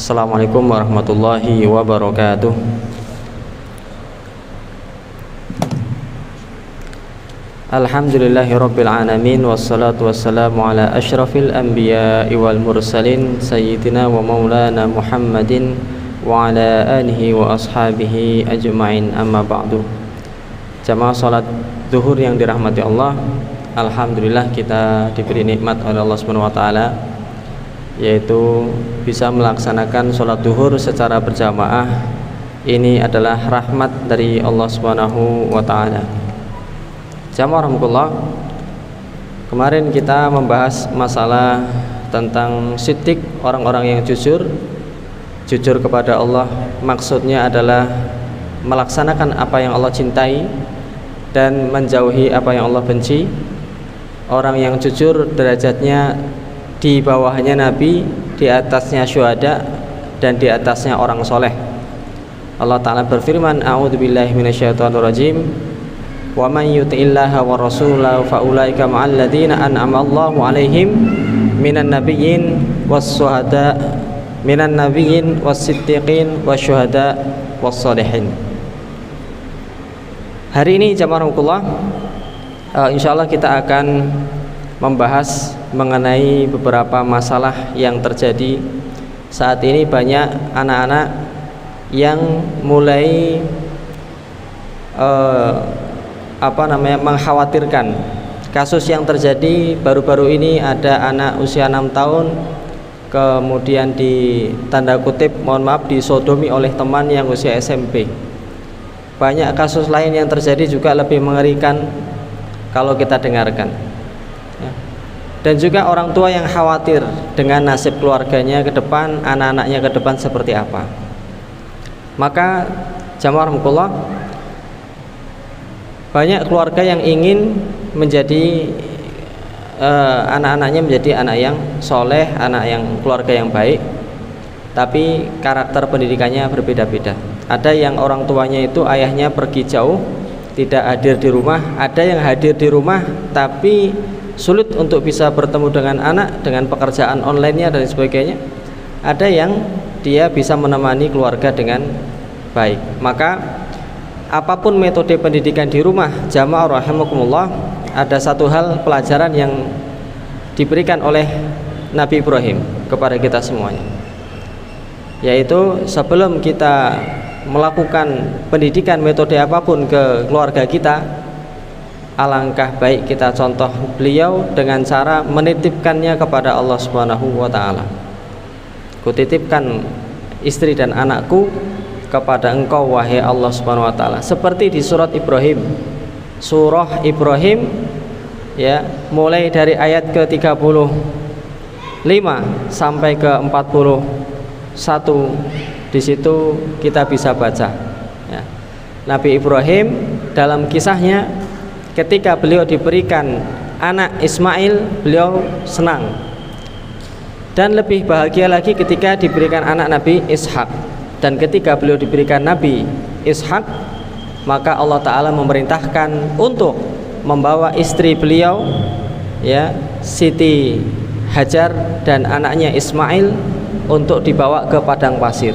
Assalamualaikum warahmatullahi wabarakatuh. Alhamdulillahirabbil alamin wassalatu wassalamu ala asyrafil anbiya'i wal mursalin sayyidina wa maulana Muhammadin wa ala alihi wa ashabihi ajma'in, amma ba'du. Jamaah salat zuhur yang dirahmati Allah, alhamdulillah kita diberi nikmat oleh Allah Subhanahu wa taala, yaitu bisa melaksanakan sholat duhur secara berjamaah. Ini adalah rahmat dari Allah Subhanahu wa ta'ala. Jamaah rahmatullah, kemarin kita membahas masalah tentang siddiq, orang-orang yang jujur kepada Allah. Maksudnya adalah melaksanakan apa yang Allah cintai dan menjauhi apa yang Allah benci. Orang yang jujur derajatnya di bawahnya Nabi, di atasnya syuhada, dan di atasnya orang soleh. Allah Ta'ala berfirman, a'udzubillahi minasyaitonirrajim, wa man yuti'illaha wa rasulahu faulaika ma'al ladzina an'ama Allahu 'alaihim minan nabiyyin was-syuhada minan nabiyyin was-siddiqin wasyuhada was-shalihin. Hari ini jamaah rahmatullah, insyaallah kita akan membahas mengenai beberapa masalah yang terjadi saat ini. Banyak anak-anak yang mulai mengkhawatirkan. Kasus yang terjadi baru-baru ini, ada anak usia 6 tahun kemudian di tanda kutip, mohon maaf, disodomi oleh teman yang usia SMP. Banyak kasus lain yang terjadi juga lebih mengerikan kalau kita dengarkan. Dan juga orang tua yang khawatir dengan nasib keluarganya ke depan, anak-anaknya ke depan seperti apa. Maka jamaah rahmatullah, banyak keluarga yang ingin menjadi anak-anaknya menjadi anak yang soleh, anak yang keluarga yang baik, tapi karakter pendidikannya berbeda-beda. Ada yang orang tuanya itu ayahnya pergi jauh, tidak hadir di rumah. Ada yang hadir di rumah tapi sulit untuk bisa bertemu dengan anak dengan pekerjaan online-nya dan sebagainya. Ada yang dia bisa menemani keluarga dengan baik. Maka apapun metode pendidikan di rumah, jamaah rahimakumullah, ada satu hal pelajaran yang diberikan oleh Nabi Ibrahim kepada kita semuanya, yaitu sebelum kita melakukan pendidikan metode apapun ke keluarga kita, alangkah baik kita contoh beliau dengan cara menitipkannya kepada Allah Subhanahu wa ta'ala. Kutitipkan istri dan anakku kepada engkau wahai Allah Subhanahu wa ta'ala, seperti di surat Ibrahim. Surah Ibrahim, ya, mulai dari ayat ke-35 sampai ke-41, di situ kita bisa baca, ya. Nabi Ibrahim dalam kisahnya, ketika beliau diberikan anak Ismail, beliau senang, dan lebih bahagia lagi ketika diberikan anak Nabi Ishak. Dan ketika beliau diberikan Nabi Ishak, maka Allah Ta'ala memerintahkan untuk membawa istri beliau, ya, Siti Hajar, dan anaknya Ismail untuk dibawa ke padang pasir.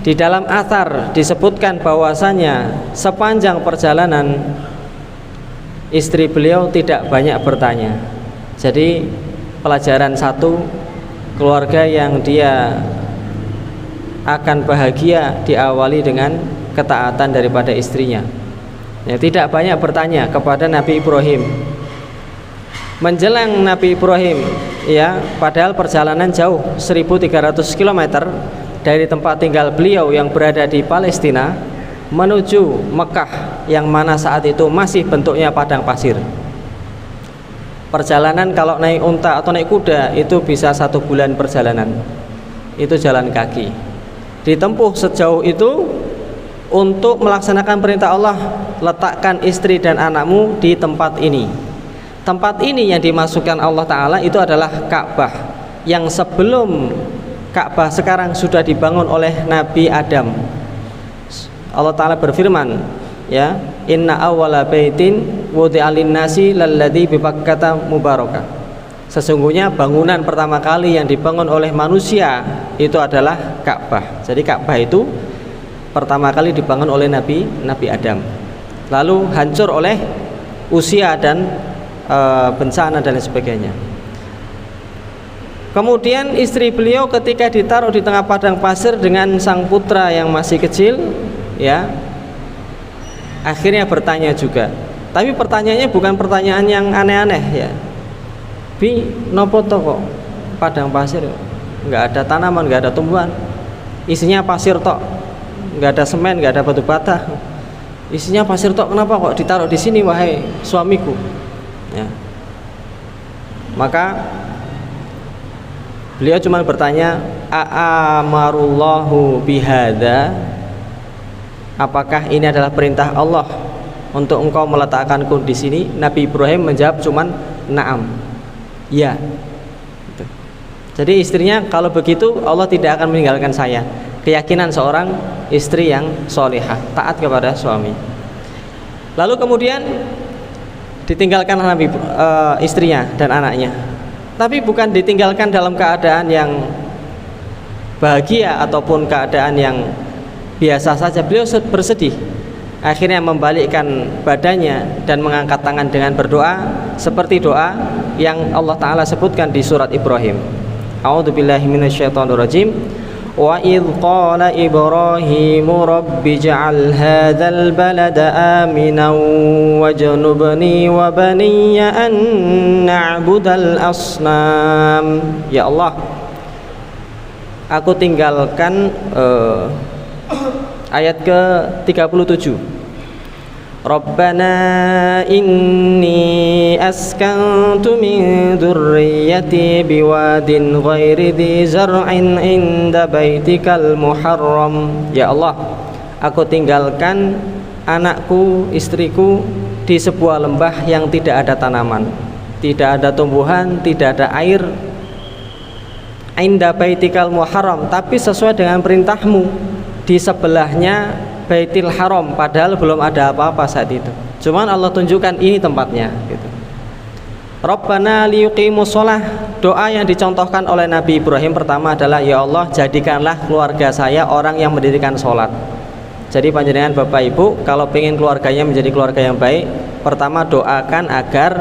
Di dalam athar disebutkan bahwasanya sepanjang perjalanan istri beliau tidak banyak bertanya. Jadi pelajaran satu, keluarga yang dia akan bahagia diawali dengan ketaatan daripada istrinya, ya, tidak banyak bertanya kepada Nabi Ibrahim. Menjelang Nabi Ibrahim, ya, padahal perjalanan jauh 1300 km dari tempat tinggal beliau yang berada di Palestina menuju Mekah yang mana saat itu masih bentuknya padang pasir. Perjalanan kalau naik unta atau naik kuda itu bisa 1 bulan perjalanan. Itu jalan kaki. Ditempuh sejauh itu untuk melaksanakan perintah Allah, letakkan istri dan anakmu di tempat ini. Tempat ini yang dimasukkan Allah Ta'ala itu adalah Ka'bah, yang sebelum Ka'bah sekarang sudah dibangun oleh Nabi Adam. Allah Ta'ala berfirman, ya, inna awwala baitin wudi'a lin-nasi lalladzi bi Bakkata mubarakah. Sesungguhnya bangunan pertama kali yang dibangun oleh manusia itu adalah Ka'bah. Jadi Ka'bah itu pertama kali dibangun oleh Nabi Adam. Lalu hancur oleh usia dan bencana dan lain sebagainya. Kemudian istri beliau ketika ditaruh di tengah padang pasir dengan sang putra yang masih kecil, ya, akhirnya bertanya juga. Tapi pertanyaannya bukan pertanyaan yang aneh-aneh, ya. Bi, nopo to kok padang pasir, nggak ada tanaman, nggak ada tumbuhan, isinya pasir tok, nggak ada semen, nggak ada batu bata, isinya pasir tok. Kenapa kok ditaruh di sini wahai suamiku? Ya. Maka beliau cuma bertanya, a'amarullahu bihada, apakah ini adalah perintah Allah untuk engkau meletakkanku di sini? Nabi Ibrahim menjawab cuman na'am, ya. Jadi istrinya, kalau begitu Allah tidak akan meninggalkan saya. Keyakinan seorang istri yang solihah, taat kepada suami. Lalu kemudian ditinggalkan Nabi istrinya dan anaknya. Tapi bukan ditinggalkan dalam keadaan yang bahagia ataupun keadaan yang biasa saja. Beliau bersedih. Akhirnya membalikkan badannya dan mengangkat tangan dengan berdoa seperti doa yang Allah Ta'ala sebutkan di surat Ibrahim. A'udzubillahi minasyaitonirrajim. Wa idh qala Ibrahimu rabbi ja'al hadzal balada aminan wajnubni wa baniya an na'budal asnam. Ya Allah, aku tinggalkan ayat ke-37. Rabbana inni askantu min dzurriyyati biwadin ghairi dzi zar'in 'inda baitikal muharram. Ya Allah, aku tinggalkan anakku, istriku di sebuah lembah yang tidak ada tanaman, tidak ada tumbuhan, tidak ada air. 'Inda baitikal muharram, tapi sesuai dengan perintahmu, di sebelahnya Baitul Haram, padahal belum ada apa-apa saat itu. Cuman Allah tunjukkan ini tempatnya gitu. Rabbana liyuqimus shalah, doa yang dicontohkan oleh Nabi Ibrahim pertama adalah, ya Allah, jadikanlah keluarga saya orang yang mendirikan sholat. Jadi panjenengan Bapak Ibu kalau pengen keluarganya menjadi keluarga yang baik, pertama doakan agar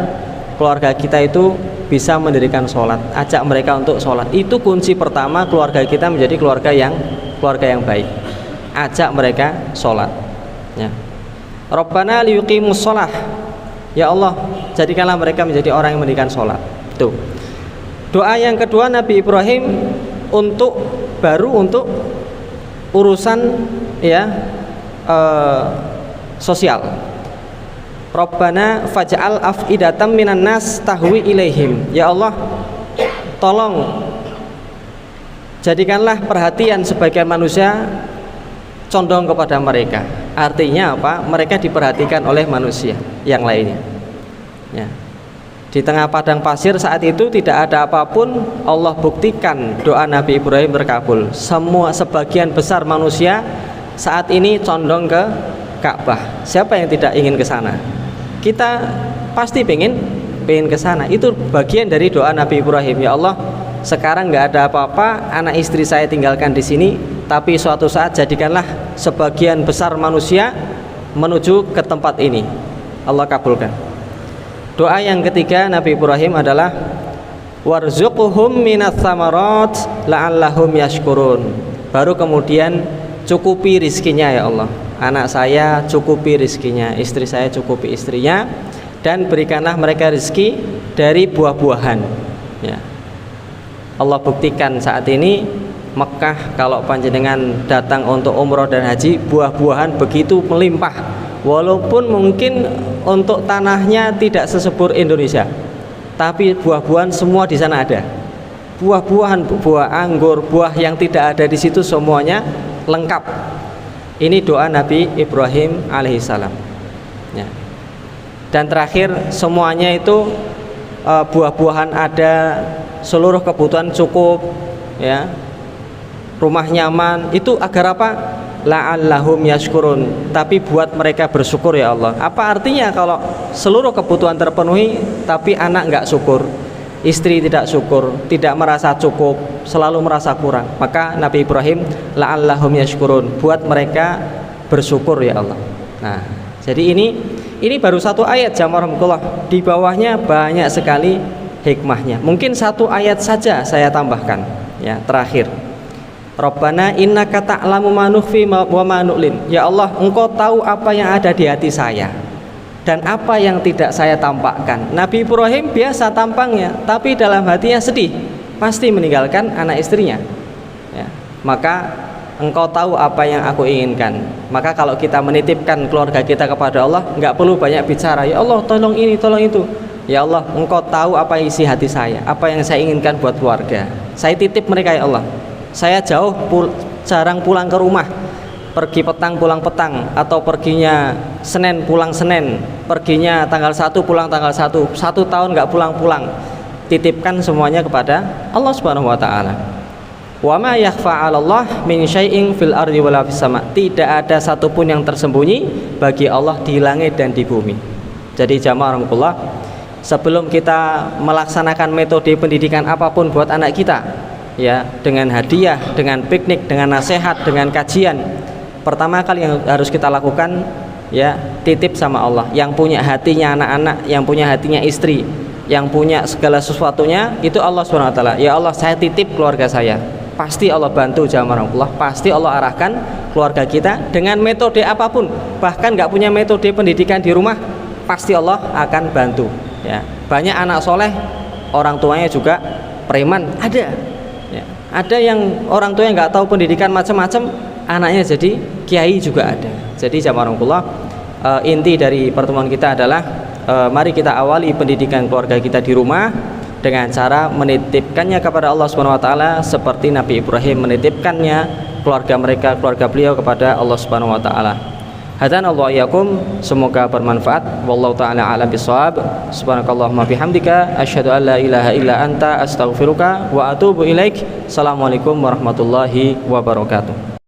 keluarga kita itu bisa mendirikan sholat. Ajak mereka untuk sholat. Itu kunci pertama keluarga kita menjadi keluarga yang baik. Ajak mereka sholat, ya. Rabbana liyuqimus shalah, ya Allah, jadikanlah mereka menjadi orang yang mendirikan sholat. Tuh. Doa yang kedua Nabi Ibrahim untuk urusan, ya, sosial. Rabbana faj'al af'idatam minan nas tahwi ilaihim. Ya Allah, tolong jadikanlah perhatian sebagian manusia condong kepada mereka. Artinya apa? Mereka diperhatikan oleh manusia yang lainnya, ya. Di tengah padang pasir saat itu tidak ada apapun, Allah buktikan doa Nabi Ibrahim terkabul. Sebagian besar manusia saat ini condong ke Ka'bah. Siapa yang tidak ingin ke sana? Kita pasti pengen ke sana. Itu bagian dari doa Nabi Ibrahim. Ya Allah, sekarang nggak ada apa-apa, anak istri saya tinggalkan di sini, tapi suatu saat jadikanlah sebagian besar manusia menuju ke tempat ini. Allah kabulkan. Doa yang ketiga Nabi Ibrahim adalah warzuqhum minats tsamarat la'allahum yashkurun. Baru kemudian cukupi rizkinya, ya Allah. Anak saya cukupi rizkinya, istri saya cukupi istrinya, dan berikanlah mereka rizki dari buah-buahan, ya. Allah buktikan saat ini Mekah kalau panjenengan datang untuk umroh dan haji, buah-buahan begitu melimpah. Walaupun mungkin untuk tanahnya tidak sesubur Indonesia, tapi buah-buahan semua di sana ada. Buah-buahan, buah anggur, buah yang tidak ada di situ semuanya lengkap. Ini doa Nabi Ibrahim alaihissalam, ya. Dan terakhir semuanya itu buah-buahan ada, seluruh kebutuhan cukup, ya. Rumah nyaman, itu agar apa? La'allahum yashkurun, tapi buat mereka bersyukur, ya Allah. Apa artinya kalau seluruh kebutuhan terpenuhi tapi anak nggak syukur? istri tidak syukur, tidak merasa cukup, selalu merasa kurang, maka Nabi Ibrahim la'allahum yashkurun, buat mereka bersyukur ya Allah. Nah, jadi ini baru satu ayat jamaah rahmatullah, di bawahnya banyak sekali hikmahnya. Mungkin satu ayat saja saya tambahkan ya, terakhir. Rabbana innaka ta'lamu ma nukhfi wa ma nu'lin. Ya Allah, Engkau tahu apa yang ada di hati saya dan apa yang tidak saya tampakkan. Nabi Ibrahim biasa tampangnya, tapi dalam hatinya sedih, pasti meninggalkan anak istrinya ya. Maka Engkau tahu apa yang aku inginkan. Maka kalau kita menitipkan keluarga kita kepada Allah, nggak perlu banyak bicara, ya Allah tolong ini, tolong itu. Ya Allah, Engkau tahu apa isi hati saya, apa yang saya inginkan buat keluarga. Saya titip mereka ya Allah. Saya jauh jarang pulang ke rumah, pergi petang pulang petang, atau perginya Senin pulang Senin, perginya tanggal 1 pulang tanggal 1 tahun nggak pulang-pulang. Titipkan semuanya kepada Allah Subhanahu wa taala. Wa ma yakhfa 'alallah min syai'in fil ardi wala fis sama. Tidak ada satupun yang tersembunyi bagi Allah di langit dan di bumi. Jadi jamaah rahmatullah, sebelum kita melaksanakan metode pendidikan apapun buat anak kita ya, dengan hadiah, dengan piknik, dengan nasihat, dengan kajian, pertama kali yang harus kita lakukan ya, titip sama Allah yang punya hatinya anak-anak, yang punya hatinya istri, yang punya segala sesuatunya itu Allah SWT. Ya Allah, saya titip keluarga saya, pasti Allah bantu jamaah Allah, pasti Allah arahkan keluarga kita dengan metode apapun. Bahkan nggak punya metode pendidikan di rumah, pasti Allah akan bantu ya. Banyak anak soleh orang tuanya juga preman, ada ya. Ada yang orang tuanya nggak tahu pendidikan macam-macam, anaknya jadi kiai juga ada. Jadi jamaah Allah, inti dari pertemuan kita adalah mari kita awali pendidikan keluarga kita di rumah dengan cara menitipkannya kepada Allah Subhanahu wa taala seperti Nabi Ibrahim menitipkannya keluarga beliau kepada Allah Subhanahu wa taala. Hadanallahu iyyakum, semoga bermanfaat. Wallahu taala a'lam bissawab. Subhanakallahumma bihamdika asyhadu an la ilaha illa anta astaghfiruka wa atubu ilaik. Assalamualaikum warahmatullahi wabarakatuh.